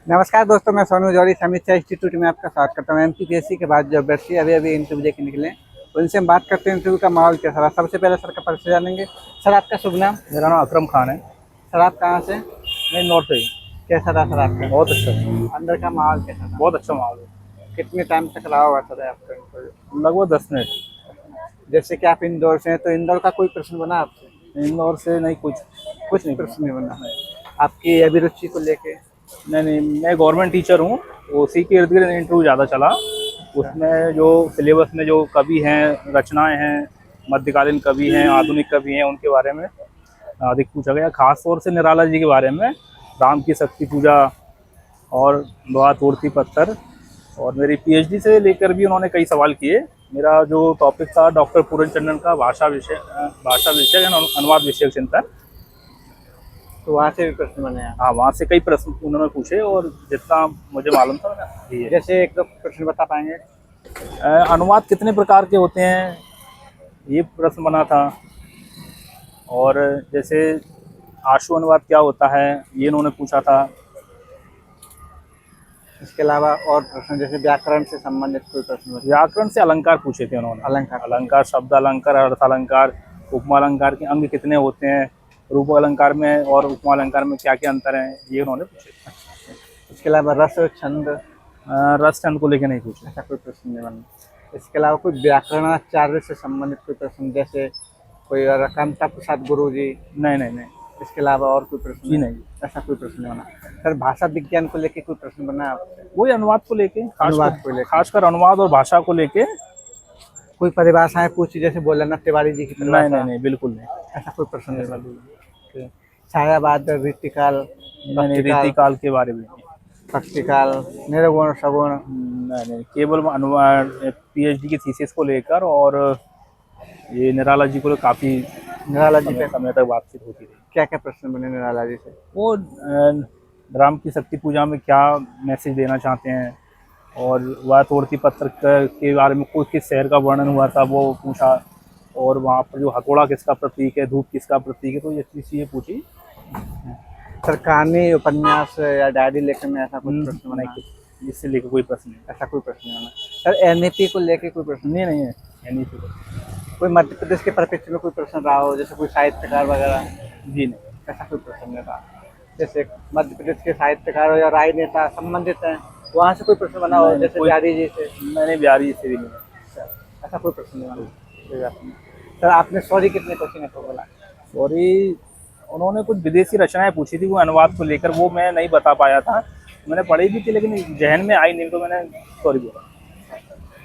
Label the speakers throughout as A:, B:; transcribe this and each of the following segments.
A: नमस्कार दोस्तों, मैं सोनू जौहरी समीक्षा इंस्टीट्यूट में आपका स्वागत करता हूँ। एमपीपीएससी के बाद जो अभ्यर्थी अभी इंटरव्यू देके निकले, उनसे हम बात करते हैं इंटरव्यू का माहौल कैसा रहा। सबसे पहले सर का परिचय जानेंगे। सर, आपका शुभ नाम?
B: मेरा नाम अकरम खान है।
A: सर, आप कहाँ से?
B: मैं नॉर्थ से ही।
A: कैसा रहा सर आपका?
B: बहुत अच्छा है।
A: अंदर का माहौल कैसा था?
B: बहुत अच्छा माहौल है।
A: कितने टाइम तक रहा होगा सर आपका इंटरव्यू?
B: लगभग 10 मिनट।
A: जैसे कि आप इंदौर से हैं, तो इंदौर का कोई प्रश्न बना आपसे?
B: इंदौर से नहीं, कुछ नहीं
A: प्रश्न नहीं बना।
B: नहीं।
A: आपकी अभिरुचि को लेके?
B: नहीं, मैं गवर्नमेंट टीचर हूँ। उसी के इर्द गिर्द इंटरव्यू ज़्यादा चला। उसमें जो सिलेबस में जो कवि हैं, रचनाएं हैं, मध्यकालीन कवि हैं, आधुनिक कवि हैं, उनके बारे में अधिक पूछा गया। खास तौर से निराला जी के बारे में, राम की शक्ति पूजा और लोहा तोड़ती पत्थर। और मेरी पीएचडी से लेकर भी उन्होंने कई सवाल किए। मेरा जो टॉपिक था डॉक्टर पूरनचंद्रन का भाषा विषय अनुवाद विषय चिंतन।
A: तो वहाँ से भी प्रश्न बने हैं?
B: हाँ, वहाँ से कई प्रश्न उन्होंने पूछे और जितना मुझे मालूम था मैंने दिए।
A: जैसे एक दो प्रश्न बता पाएंगे?
B: अनुवाद कितने प्रकार के होते हैं, ये प्रश्न बना था। और जैसे आशु अनुवाद क्या होता है, ये इन्होंने पूछा था।
A: इसके अलावा और प्रश्न जैसे व्याकरण से संबंधित कोई प्रश्न?
B: व्याकरण से अलंकार पूछे थे उन्होंने। अलंकार, शब्द अलंकार, अर्थ अलंकार, उपमा अलंकार के अंग कितने होते हैं, रूप अलंकार में और उपमा अलंकार में क्या क्या अंतर है, ये उन्होंने पूछे।
A: इसके अलावा रस छंद?
B: रस छंद को लेकर नहीं पूछे।
A: ऐसा कोई प्रश्न नहीं बना। इसके अलावा कोई व्याकरणाचार्य से संबंधित कोई प्रश्न, जैसे कोई रकामता प्रसाद गुरु जी?
B: नहीं।
A: इसके अलावा और कोई प्रश्न?
B: जी नहीं।
A: ऐसा कोई प्रश्न नहीं बना। सर, भाषा विज्ञान को लेके कोई प्रश्न बना आपसे?
B: वही अनुवाद को लेके,
A: खासकर
B: अनुवाद और भाषा को लेके।
A: कोई परिभाषाएं पूछी, जैसे बोलना तिवारी जी की परिभाषा?
B: नहीं, बिल्कुल नहीं।
A: ऐसा कोई प्रश्न नहीं बना। छायावाद, रीतिकाल?
B: रीतिकाल के बारे में
A: भक्तिकाल, निर्गुण, सगुण?
B: नहीं, केवल अनुवाद पीएचडी की थीसिस को लेकर और ये निराला जी को काफ़ी
A: निराला जी पे
B: समय तक बातचीत होती रही।
A: क्या क्या प्रश्न बने निराला जी से?
B: वो राम की शक्ति पूजा में क्या मैसेज देना चाहते हैं, और वह तोड़ती पत्थर के बारे में कोई किस शहर का वर्णन हुआ था वो पूछा, और वहाँ पर जो हथौड़ा किसका प्रतीक है, धूप किसका प्रतीक है, तो ये चीज़ें पूछी।
A: सर, कहानी, उपन्यास या डायरी लेखन में ऐसा कुछ प्रश्न बना?
B: नहीं, इससे लेकर कोई प्रश्न नहीं।
A: ऐसा कोई प्रश्न नहीं बना। सर, एनईपी को लेके कोई प्रश्न?
B: नहीं है एनईपी।
A: कोई मध्य प्रदेश के परिप्रेक्ष्य में कोई प्रश्न रहा हो, जैसे कोई साहित्यकार वगैरह?
B: जी नहीं,
A: ऐसा कोई प्रश्न नहीं रहा। जैसे मध्य प्रदेश के साहित्यकार या राजनेता संबंधित हैं, वहाँ से कोई प्रश्न बना हो, जैसे बिहारी जी से?
B: मैंने बिहारी जी से भी नहीं।
A: ऐसा कोई प्रश्न नहीं बना। सर, आपने सॉरी कितने क्वेश्चन है तो बोला?
B: सॉरी, उन्होंने कुछ विदेशी रचनाएं पूछी थी, वो अनुवाद को लेकर, वो मैं नहीं बता पाया था। मैंने पढ़ी भी थी लेकिन जहन में आई नहीं, तो मैंने सॉरी बोला।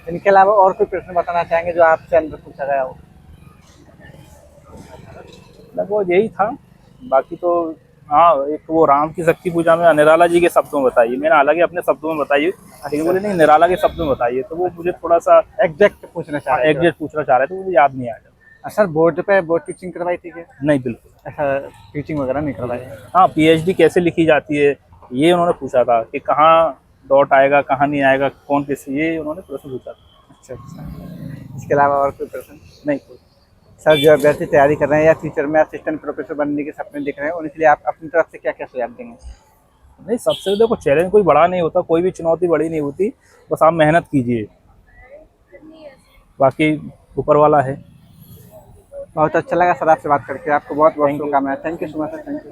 A: इनके अलावा और कोई प्रश्न बताना चाहेंगे जो आपसे अंदर पूछा गया हो?
B: लगभग यही था। बाकी तो हाँ, एक वो राम की शक्ति पूजा में निराला जी के शब्दों में बताइए। मैंने हालांकि अपने शब्दों में बताइए, लेकिन बोले नहीं निराला के शब्दों में बताइए, तो वो मुझे थोड़ा सा
A: एग्जैक्ट पूछना चाह रहे
B: थे, तो मुझे याद नहीं आया।
A: सर, बोर्ड टीचिंग करवाई थी क्या?
B: नहीं, बिल्कुल
A: ऐसा टीचिंग वगैरह नहीं करवाई?
B: हाँ, पीएचडी कैसे लिखी जाती है ये उन्होंने पूछा था, कि कहाँ डॉट आएगा, कहाँ नहीं आएगा, कौन किस, ये उन्होंने प्रश्न पूछा था।
A: अच्छा। इसके अलावा और कोई प्रश्न
B: नहीं?
A: सर, जो अभ्यर्थी तैयारी कर रहे हैं या फ्यूचर में असिस्टेंट प्रोफेसर बनने के सपने दिख रहे हैं, उनके लिए आप अपनी तरफ से क्या क्या सुझाव देंगे?
B: नहीं, सबसे देखो, चैलेंज कोई बड़ा नहीं होता, कोई भी चुनौती बड़ी नहीं होती, बस आप मेहनत कीजिए, बाकी ऊपर वाला है।
A: बहुत अच्छा लगा सर आपसे बात करके। आपको बहुत बहुत शुभकामनाएं। Thank you so much sir. Thank you.